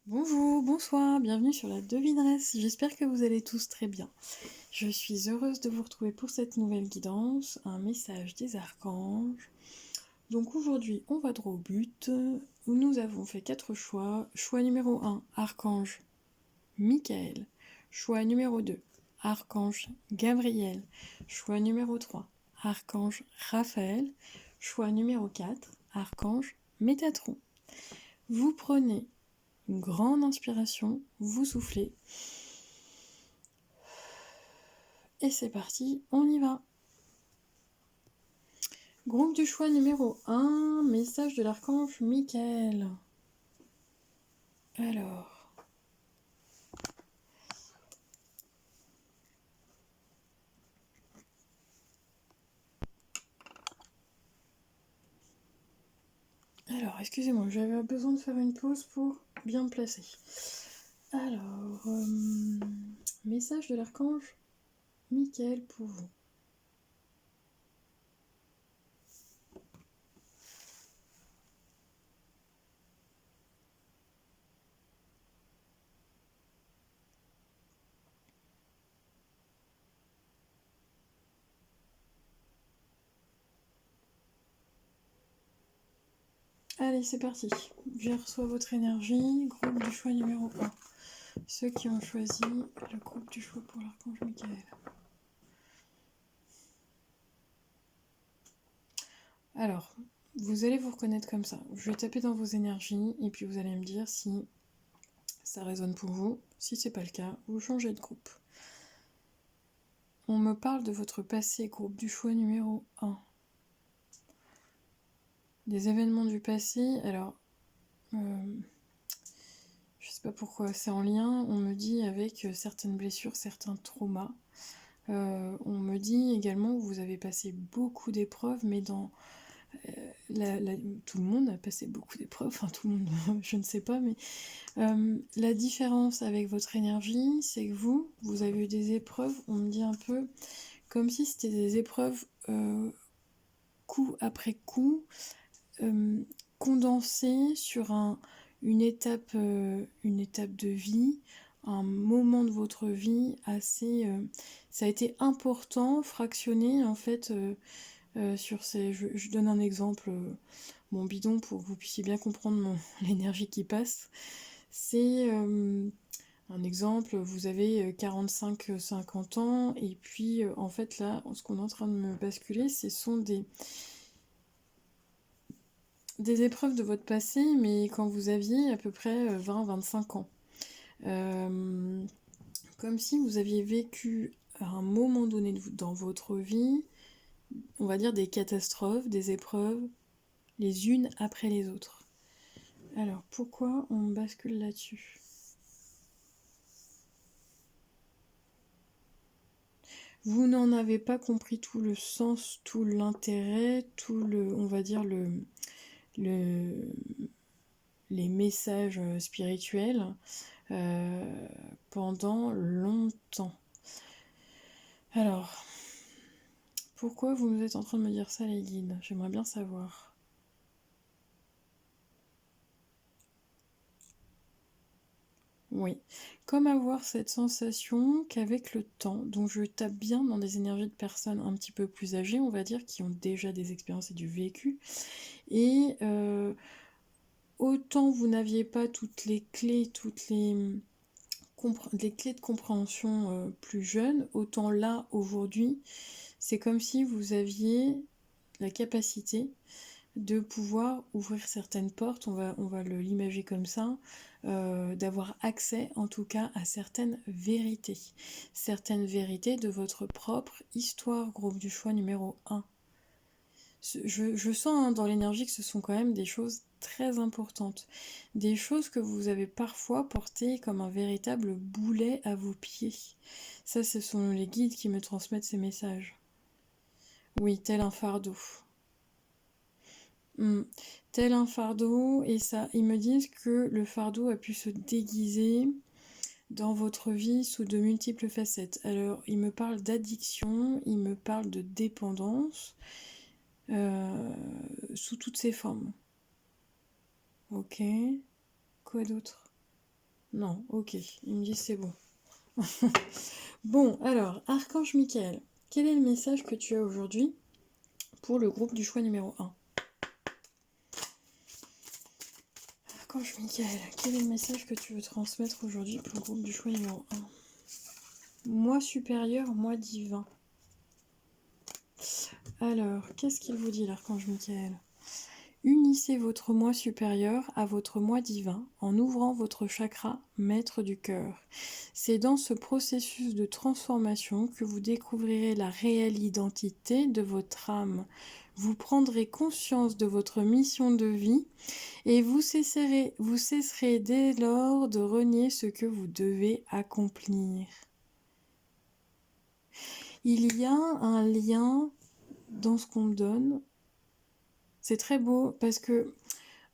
Bonjour, bonsoir, bienvenue sur la devineresse. J'espère que vous allez tous très bien. Je suis heureuse de vous retrouver pour cette nouvelle guidance, un message des archanges. Donc aujourd'hui, on va droit au but. Nous avons fait 4 choix. Choix numéro 1, archange Michael. Choix numéro 2, archange Gabriel. Choix numéro 3, archange Raphaël. Choix numéro 4, archange Métatron. Vous prenez une grande inspiration, vous soufflez. Et c'est parti, on y va. Groupe du choix numéro 1, message de l'archange Michael. Alors, excusez-moi, j'avais besoin de faire une pause pour bien me placer. Alors, message de l'archange Michael pour vous. Allez, c'est parti. Je reçois votre énergie. Groupe du choix numéro 1. Ceux qui ont choisi le groupe du choix pour l'archange Michael. Alors, vous allez vous reconnaître comme ça. Je vais taper dans vos énergies et puis vous allez me dire si ça résonne pour vous. Si c'est pas le cas, vous changez de groupe. On me parle de votre passé, groupe du choix numéro 1. Des événements du passé, alors je sais pas pourquoi, c'est en lien, on me dit avec certaines blessures, certains traumas. On me dit également que vous avez passé beaucoup d'épreuves, mais dans tout le monde a passé beaucoup d'épreuves, enfin tout le monde, je ne sais pas, mais la différence avec votre énergie, c'est que vous avez eu des épreuves, on me dit un peu comme si c'était des épreuves coup après coup, condensées sur une étape de vie, un moment de votre vie assez... ça a été important, fractionné en fait sur ces... Je donne un exemple, mon bidon, pour que vous puissiez bien comprendre l'énergie qui passe. C'est un exemple, vous avez 45-50 ans, et puis en fait là, ce qu'on est en train de me basculer, ce sont des épreuves de votre passé, mais quand vous aviez à peu près 20-25 ans. Comme si vous aviez vécu à un moment donné dans votre vie, on va dire des catastrophes, des épreuves, les unes après les autres. Alors, pourquoi on bascule là-dessus ? Vous n'en avez pas compris tout le sens, tout l'intérêt, tout le, on va dire les messages spirituels pendant longtemps. Alors, pourquoi vous êtes en train de me dire ça, les guides ? J'aimerais bien savoir. Oui, comme avoir cette sensation qu'avec le temps, donc je tape bien dans des énergies de personnes un petit peu plus âgées, on va dire, qui ont déjà des expériences et du vécu, et autant vous n'aviez pas toutes les clés, les clés de compréhension plus jeunes, autant là, aujourd'hui, c'est comme si vous aviez la capacité de pouvoir ouvrir certaines portes, on va l'imager comme ça, d'avoir accès en tout cas à certaines vérités de votre propre histoire, groupe du choix numéro 1. Je sens dans l'énergie que ce sont quand même des choses très importantes, des choses que vous avez parfois portées comme un véritable boulet à vos pieds. Ça, ce sont les guides qui me transmettent ces messages. Oui, tel un fardeau. Tel un fardeau, et ça, ils me disent que le fardeau a pu se déguiser dans votre vie sous de multiples facettes. Alors, ils me parlent d'addiction, ils me parlent de dépendance, sous toutes ses formes. Ok, quoi d'autre ? Non, ok. Ils me disent c'est bon. Bon, alors, Archange Michael, quel est le message que tu as aujourd'hui pour le groupe du choix numéro 1? Archange Michael, quel est le message que tu veux transmettre aujourd'hui pour le groupe du choix numéro 1? Moi supérieur, moi divin. Alors, qu'est-ce qu'il vous dit, l'Archange Michael? Unissez votre moi supérieur à votre moi divin en ouvrant votre chakra maître du cœur. C'est dans ce processus de transformation que vous découvrirez la réelle identité de votre âme. Vous prendrez conscience de votre mission de vie et vous cesserez dès lors de renier ce que vous devez accomplir. Il y a un lien dans ce qu'on me donne. C'est très beau parce que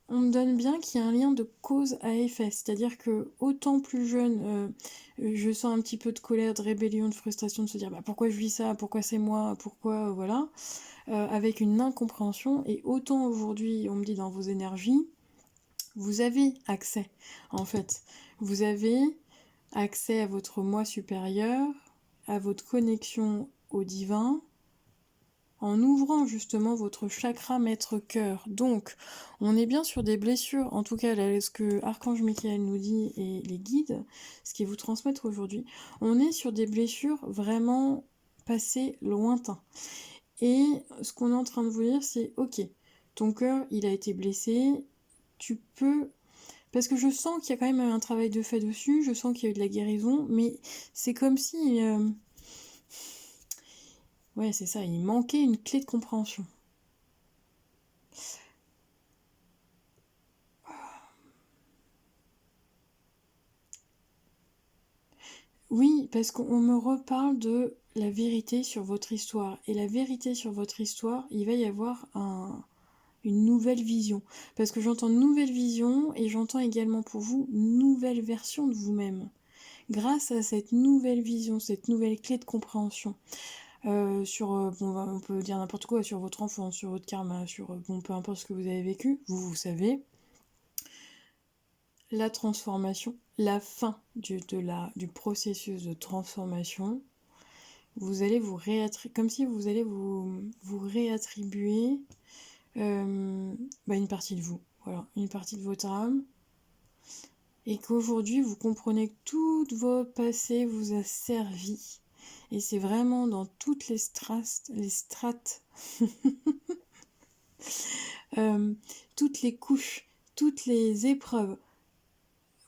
on me donne bien qu'il y a un lien de cause à effet, c'est-à-dire que autant plus jeune, je sens un petit peu de colère, de rébellion, de frustration, de se dire bah, pourquoi je vis ça, pourquoi c'est moi, pourquoi voilà, avec une incompréhension, et autant aujourd'hui on me dit dans vos énergies, vous avez accès en fait, vous avez accès à votre moi supérieur, à votre connexion au divin, en ouvrant justement votre chakra maître cœur. Donc, on est bien sur des blessures, en tout cas là, ce que Archange Michael nous dit et les guides, ce qu'ils vous transmettent aujourd'hui, on est sur des blessures vraiment passées lointains. Et ce qu'on est en train de vous dire, c'est ok, ton cœur, il a été blessé, tu peux... Parce que je sens qu'il y a quand même un travail de fait dessus, je sens qu'il y a eu de la guérison, mais c'est comme si... Ouais, c'est ça, il manquait une clé de compréhension. Oui, parce qu'on me reparle de la vérité sur votre histoire. Et la vérité sur votre histoire, il va y avoir une nouvelle vision. Parce que j'entends nouvelle vision et j'entends également pour vous une nouvelle version de vous-même. Grâce à cette nouvelle vision, cette nouvelle clé de compréhension, bon, on peut dire n'importe quoi, sur votre enfance, sur votre karma, sur bon, peu importe ce que vous avez vécu, vous savez, la transformation, la fin du processus de transformation, vous allez vous réattribuer, comme si vous allez vous réattribuer une partie de vous, voilà, une partie de votre âme, et qu'aujourd'hui vous comprenez que tout votre passé vous a servi, et c'est vraiment dans toutes les strates, toutes les couches, toutes les épreuves,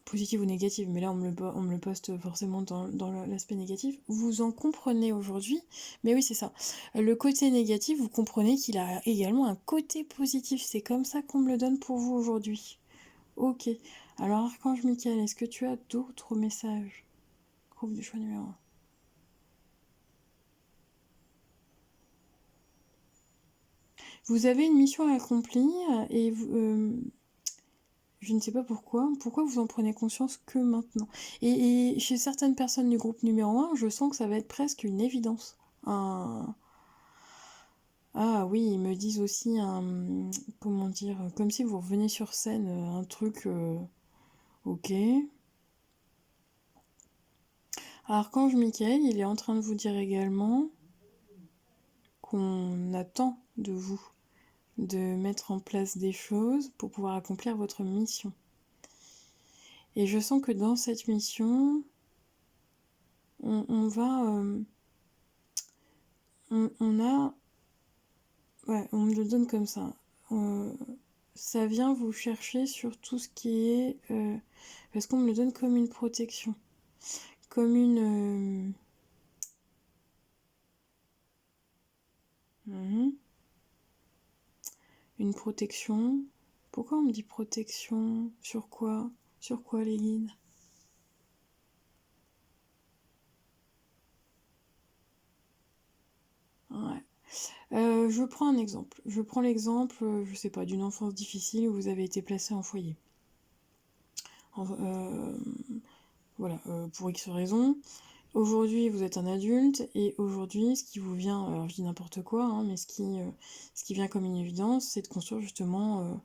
positives ou négatives, mais là on me le poste forcément dans l'aspect négatif, vous en comprenez aujourd'hui, mais oui c'est ça, le côté négatif, vous comprenez qu'il a également un côté positif, c'est comme ça qu'on me le donne pour vous aujourd'hui. Ok, alors Archange Michael, est-ce que tu as d'autres messages? Groupe du choix numéro 1. Vous avez une mission à accomplir et je ne sais pas pourquoi vous en prenez conscience que maintenant. Et chez certaines personnes du groupe numéro 1, je sens que ça va être presque une évidence. Ah oui, ils me disent aussi comment dire, comme si vous reveniez sur scène, un truc, ok. Archange Michael, il est en train de vous dire également qu'on attend de vous de mettre en place des choses pour pouvoir accomplir votre mission. Et je sens que dans cette mission, on va... on a... Ouais, on me le donne comme ça. Ça vient vous chercher sur tout ce qui est... parce qu'on me le donne comme une protection. Comme une... une protection. Pourquoi on me dit protection? Sur quoi? Sur quoi les guides? Ouais. Je prends un exemple. Je prends l'exemple, je sais pas, d'une enfance difficile où vous avez été placé en foyer. Voilà, pour X raisons. Aujourd'hui, vous êtes un adulte et aujourd'hui, ce qui vous vient, alors je dis n'importe quoi, hein, mais ce qui vient comme une évidence, c'est de construire justement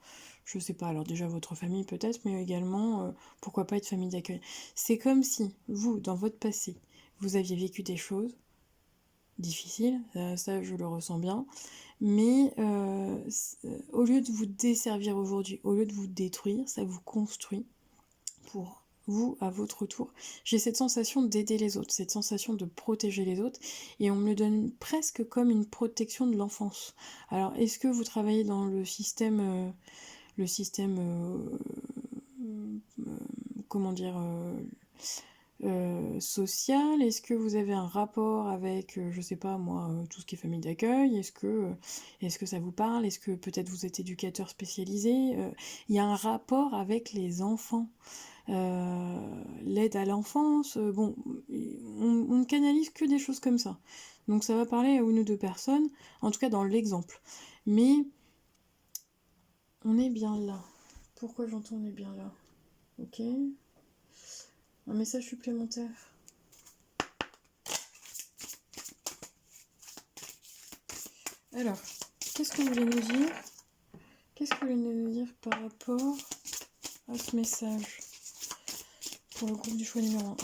je sais pas, alors déjà votre famille peut-être, mais également, pourquoi pas être famille d'accueil. C'est comme si, vous, dans votre passé, vous aviez vécu des choses difficiles, ça je le ressens bien, mais au lieu de vous desservir aujourd'hui, au lieu de vous détruire, ça vous construit pour vous, à votre tour. J'ai cette sensation d'aider les autres, cette sensation de protéger les autres, et on me le donne presque comme une protection de l'enfance. Alors, est-ce que vous travaillez dans le système, comment dire, social? Est-ce que vous avez un rapport avec, je sais pas moi, tout ce qui est famille d'accueil? Est-ce que ça vous parle? Est-ce que peut-être vous êtes éducateur spécialisé? Il y a un rapport avec les enfants. L'aide à l'enfance, bon, on ne canalise que des choses comme ça. Donc ça va parler à une ou deux personnes, en tout cas dans l'exemple. Mais on est bien là. Pourquoi j'entends on est bien là? Ok. Un message supplémentaire. Alors, qu'est-ce que vous voulez nous dire? Qu'est-ce que vous voulez nous dire par rapport à ce message pour le groupe du choix numéro 1?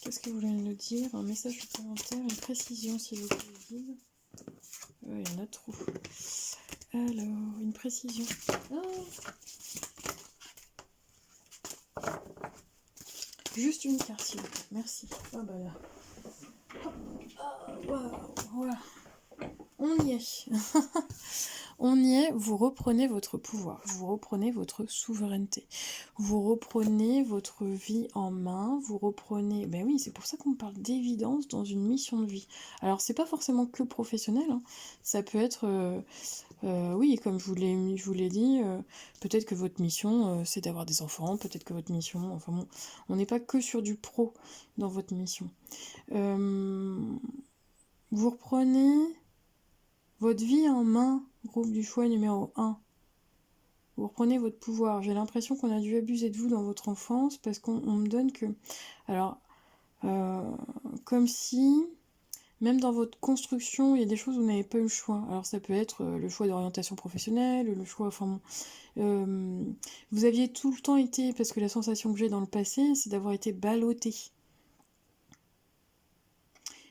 Qu'est-ce que vous voulez nous dire? Un message supplémentaire, une précision s'il vous plaît, guide. Il y en a trop. Alors, une précision. Juste une carte, s'il vous plaît. Merci. Ah bah là. Waouh, voilà. On y est. On y est, vous reprenez votre pouvoir, vous reprenez votre souveraineté, vous reprenez votre vie en main, vous reprenez... Ben oui, c'est pour ça qu'on parle d'évidence dans une mission de vie. Alors, c'est pas forcément que professionnel, hein. Ça peut être... oui, comme je vous l'ai dit, peut-être que votre mission, c'est d'avoir des enfants, peut-être que votre mission... Enfin bon, on n'est pas que sur du pro dans votre mission. Vous reprenez votre vie en main, groupe du choix numéro 1. Vous reprenez votre pouvoir. J'ai l'impression qu'on a dû abuser de vous dans votre enfance parce qu'on me donne que... Alors, comme si, même dans votre construction, il y a des choses où vous n'avez pas eu le choix. Alors ça peut être le choix d'orientation professionnelle, le choix... Enfin bon, vous aviez tout le temps été, parce que la sensation que j'ai dans le passé, c'est d'avoir été ballotté.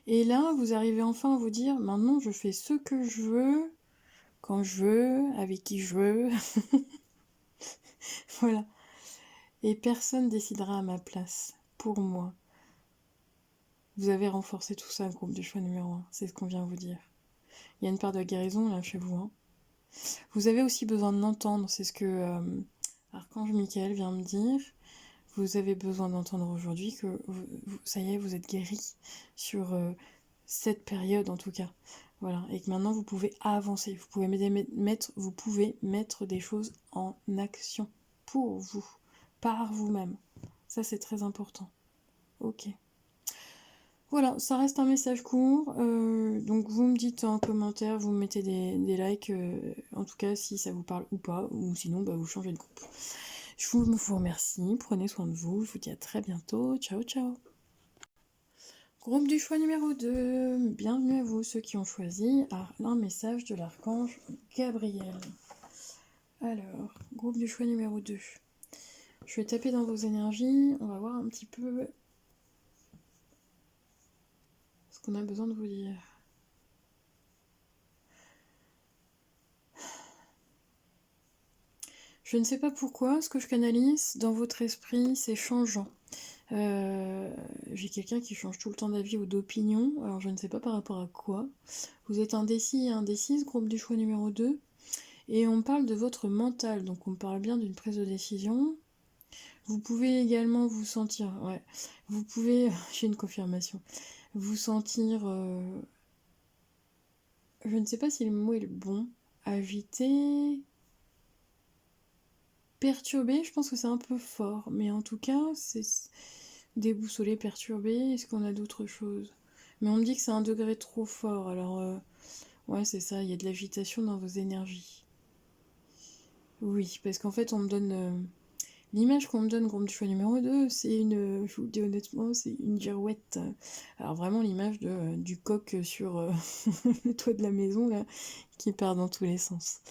Et là, vous arrivez enfin à vous dire, maintenant je fais ce que je veux, quand je veux, avec qui je veux. Voilà. Et personne décidera à ma place, pour moi. Vous avez renforcé tout ça, groupe du choix numéro 1, c'est ce qu'on vient vous dire. Il y a une part de guérison là chez vous. Hein. Vous avez aussi besoin de l'entendre, c'est ce que Archange Michael vient me dire. Vous avez besoin d'entendre aujourd'hui que ça y est, vous êtes guéri sur cette période en tout cas. Voilà, et que maintenant vous pouvez avancer, vous pouvez mettre des choses en action pour vous, par vous-même. Ça c'est très important. Ok. Voilà, ça reste un message court, donc vous me dites en commentaire, vous me mettez des likes, en tout cas si ça vous parle ou pas, ou sinon bah, vous changez de groupe. Je vous remercie, prenez soin de vous, je vous dis à très bientôt, ciao ciao. Groupe du choix numéro 2, bienvenue à vous ceux qui ont choisi un message de l'archange Gabriel. Alors, groupe du choix numéro 2. Je vais taper dans vos énergies, on va voir un petit peu ce qu'on a besoin de vous dire. Je ne sais pas pourquoi, ce que je canalise dans votre esprit, c'est changeant. J'ai quelqu'un qui change tout le temps d'avis ou d'opinion, alors je ne sais pas par rapport à quoi. Vous êtes indécis et indécise, groupe du choix numéro 2. Et on parle de votre mental, donc on parle bien d'une prise de décision. Vous pouvez également vous sentir... Ouais, vous pouvez... J'ai une confirmation. Vous sentir... Je ne sais pas si le mot est le bon. Agité... Perturbé, je pense que c'est un peu fort, mais en tout cas, c'est déboussolé, perturbé. Est-ce qu'on a d'autres choses? Mais on me dit que c'est un degré trop fort, alors ouais, c'est ça, il y a de l'agitation dans vos énergies. Oui, parce qu'en fait, on me donne l'image qu'on me donne, groupe du choix numéro 2, c'est une, je vous le dis honnêtement, c'est une girouette. Alors vraiment l'image du coq sur le toit de la maison, là, qui part dans tous les sens.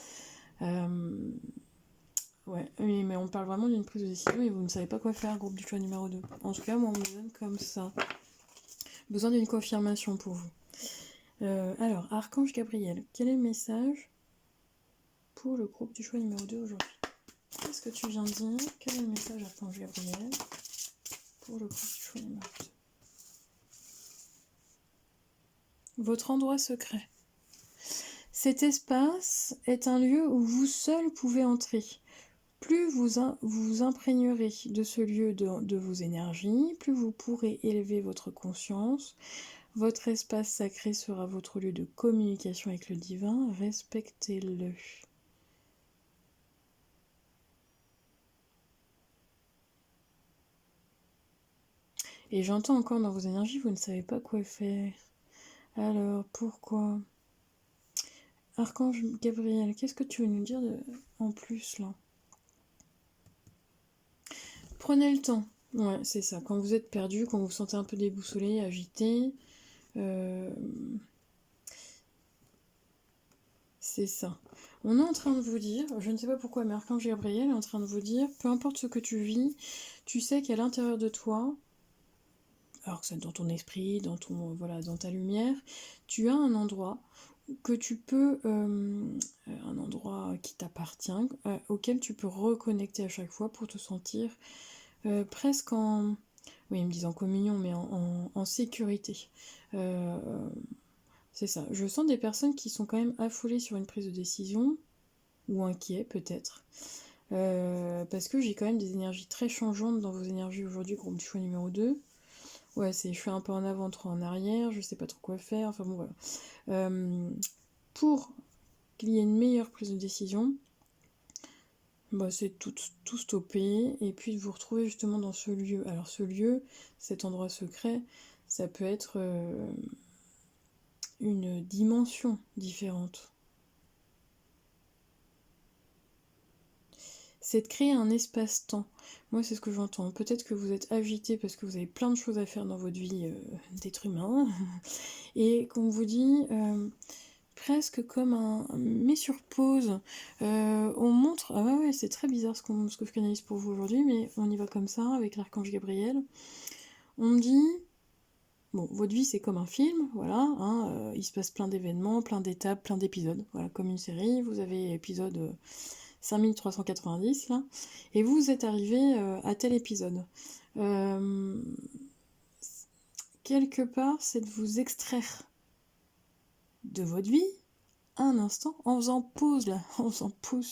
Ouais, oui, mais on parle vraiment d'une prise de décision et vous ne savez pas quoi faire, groupe du choix numéro 2. En tout cas, moi, on me donne comme ça. Besoin d'une confirmation pour vous. Alors, Archange Gabriel, quel est le message pour le groupe du choix numéro 2 aujourd'hui? Qu'est-ce que tu viens de dire? Quel est le message, Archange Gabriel, pour le groupe du choix numéro 2? Votre endroit secret. Cet espace est un lieu où vous seul pouvez entrer. Plus vous imprégnerez de ce lieu de vos énergies, plus vous pourrez élever votre conscience. Votre espace sacré sera votre lieu de communication avec le divin. Respectez-le. Et j'entends encore dans vos énergies, vous ne savez pas quoi faire. Alors, pourquoi? Archange Gabriel, qu'est-ce que tu veux nous dire en plus là? Prenez le temps. Ouais, c'est ça. Quand vous êtes perdu, quand vous vous sentez un peu déboussolé, agité, c'est ça. On est en train de vous dire, je ne sais pas pourquoi, mais Archange Gabriel est en train de vous dire, peu importe ce que tu vis, tu sais qu'à l'intérieur de toi, alors que c'est dans ton esprit, dans ton voilà, dans ta lumière, tu as un endroit que tu peux, un endroit qui t'appartient, auquel tu peux reconnecter à chaque fois pour te sentir presque en, oui, ils me disent en communion, mais en sécurité. C'est ça. Je sens des personnes qui sont quand même affolées sur une prise de décision, ou inquiets peut-être. Parce que j'ai quand même des énergies très changeantes dans vos énergies aujourd'hui, groupe du choix numéro 2. Ouais, c'est je fais un pas en avant, trois en arrière, je sais pas trop quoi faire, enfin bon voilà. Pour qu'il y ait une meilleure prise de décision, bah, c'est tout stopper et puis vous retrouver justement dans ce lieu. Alors ce lieu, cet endroit secret, ça peut être une dimension différente. C'est de créer un espace-temps. Moi, c'est ce que j'entends. Peut-être que vous êtes agité parce que vous avez plein de choses à faire dans votre vie d'être humain. Et qu'on vous dit presque comme un met sur pause. On montre. Ah ouais, c'est très bizarre ce que je canalise pour vous aujourd'hui, mais on y va comme ça avec l'archange Gabriel. On me dit. Bon, votre vie c'est comme un film, voilà, hein, il se passe plein d'événements, plein d'étapes, plein d'épisodes, voilà, comme une série, vous avez épisode 5390 là, et vous êtes arrivé à tel épisode. Quelque part, c'est de vous extraire de votre vie un instant en faisant pause là, en faisant pause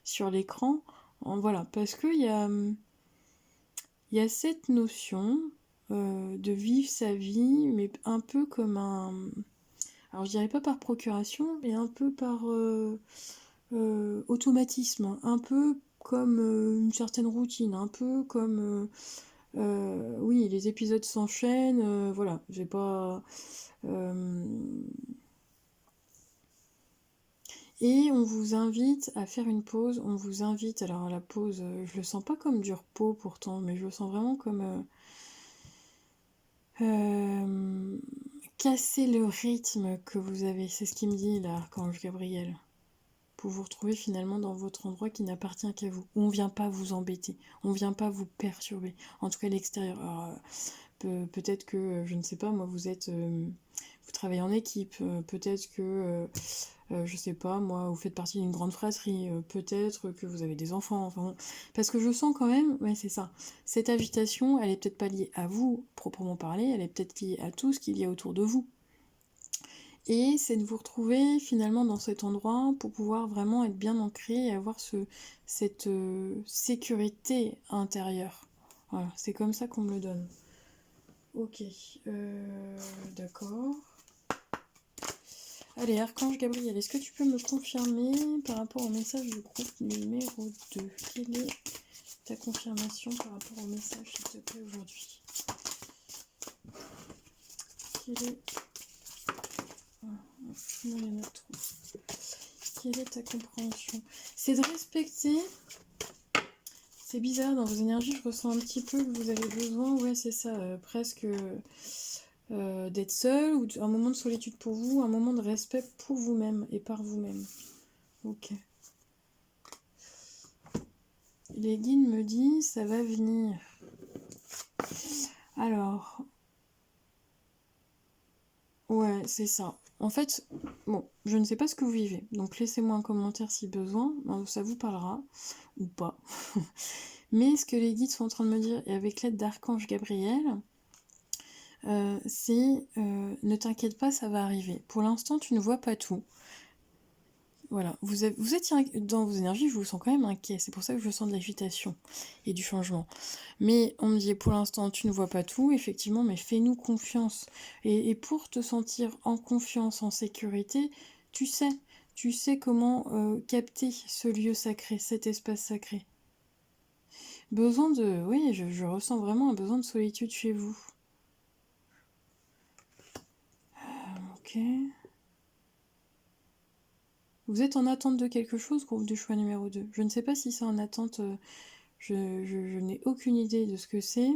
sur l'écran, voilà, parce qu'il y a cette notion de vivre sa vie, mais un peu comme un, alors je dirais pas par procuration, mais un peu par automatisme, un peu comme une certaine routine, un peu comme oui, les épisodes s'enchaînent, voilà, j'ai pas. Et on vous invite à faire une pause, on vous invite, alors la pause, je le sens pas comme du repos pourtant, mais je le sens vraiment comme casser le rythme que vous avez, c'est ce qu'il me dit là, Archange Gabriel. Pour vous retrouver finalement dans votre endroit qui n'appartient qu'à vous. On vient pas vous embêter, on vient pas vous perturber, en tout cas l'extérieur. Alors, peut-être que, je ne sais pas, moi vous travaillez en équipe, peut-être que, je sais pas, moi vous faites partie d'une grande fratrie, peut-être que vous avez des enfants, enfin bon. Parce que je sens quand même, ouais c'est ça, cette agitation, elle est peut-être pas liée à vous, proprement parler, elle est peut-être liée à tout ce qu'il y a autour de vous. Et c'est de vous retrouver finalement dans cet endroit pour pouvoir vraiment être bien ancré et avoir cette sécurité intérieure. Voilà, c'est comme ça qu'on me le donne. Ok, d'accord. Allez, Archange Gabriel, est-ce que tu peux me confirmer par rapport au message du groupe numéro 2? Quelle est ta confirmation par rapport au message, s'il te plaît, aujourd'hui? Quelle est... Non, il y en a trop. Quelle est ta compréhension? C'est de respecter... C'est bizarre, dans vos énergies, je ressens un petit peu que vous avez besoin, ouais, c'est ça, presque d'être seul, ou un moment de solitude pour vous, un moment de respect pour vous-même et par vous-même. Ok. les guides me disent ça va venir. Alors, ouais, c'est ça. En fait, bon, je ne sais pas ce que vous vivez, donc laissez-moi un commentaire si besoin, ça vous parlera, ou pas. Mais ce que les guides sont en train de me dire, et avec l'aide d'Archange Gabriel, c'est ne t'inquiète pas, ça va arriver. Pour l'instant, tu ne vois pas tout. Voilà, vous êtes dans vos énergies, je vous sens quand même inquiet, c'est pour ça que je sens de l'agitation et du changement. Mais on me dit, pour l'instant, tu ne vois pas tout, effectivement, mais fais-nous confiance. Et pour te sentir en confiance, en sécurité, tu sais comment capter ce lieu sacré, cet espace sacré. Besoin de... Oui, je ressens vraiment un besoin de solitude chez vous. Ok. Vous êtes en attente de quelque chose, groupe du choix numéro 2. Je ne sais pas si c'est en attente, je n'ai aucune idée de ce que c'est,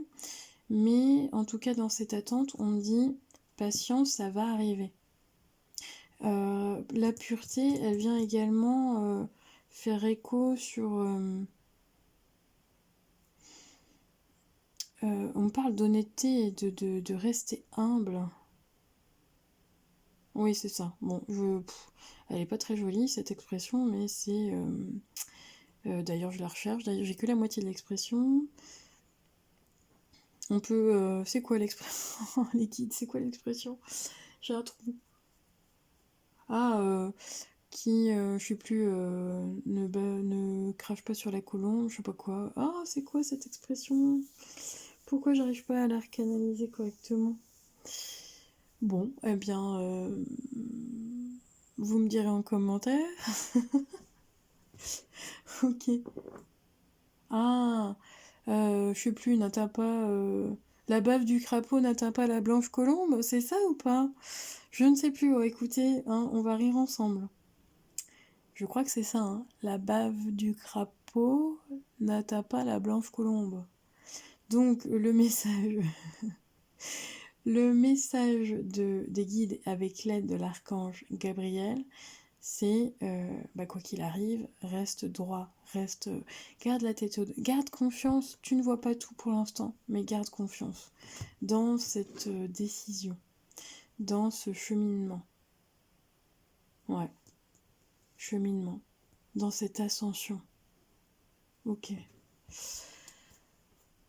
mais en tout cas dans cette attente, on me dit patience, ça va arriver. La pureté, elle vient également faire écho sur... on me parle d'honnêteté et de rester humble. Oui, c'est ça. Bon, elle est pas très jolie cette expression, mais c'est... d'ailleurs, je la recherche. D'ailleurs, j'ai que la moitié de l'expression. On peut... c'est quoi l'expression? Les guides, c'est quoi l'expression? J'ai un trou. Ah, je sais plus, ne crache pas sur la colombe, je sais pas quoi. Ah, c'est quoi cette expression? Pourquoi j'arrive pas à la recanaliser correctement? Bon, eh bien, vous me direz en commentaire. Ok. Ah, je sais plus, n'atteint pas... la bave du crapaud n'atteint pas la blanche colombe, c'est ça ou pas? Je ne sais plus, oh, écoutez, hein, on va rire ensemble. Je crois que c'est ça, hein. La bave du crapaud n'atteint pas la blanche colombe. Donc le message, des guides avec l'aide de l'archange Gabriel, c'est quoi qu'il arrive, reste droit, garde la tête haute, garde confiance. Tu ne vois pas tout pour l'instant, mais garde confiance dans cette décision, dans ce cheminement. Ouais, cheminement, dans cette ascension. Ok.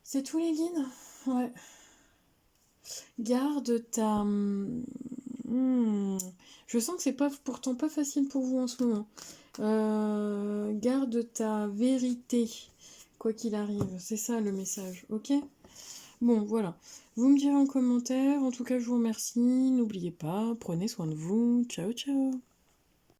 C'est tous les guides? Ouais. Garde ta... Je sens que c'est pourtant pas facile pour vous en ce moment. Garde ta vérité, quoi qu'il arrive. C'est ça le message, ok? Bon, voilà. Vous me direz en commentaire. En tout cas, je vous remercie. N'oubliez pas, prenez soin de vous. Ciao, ciao.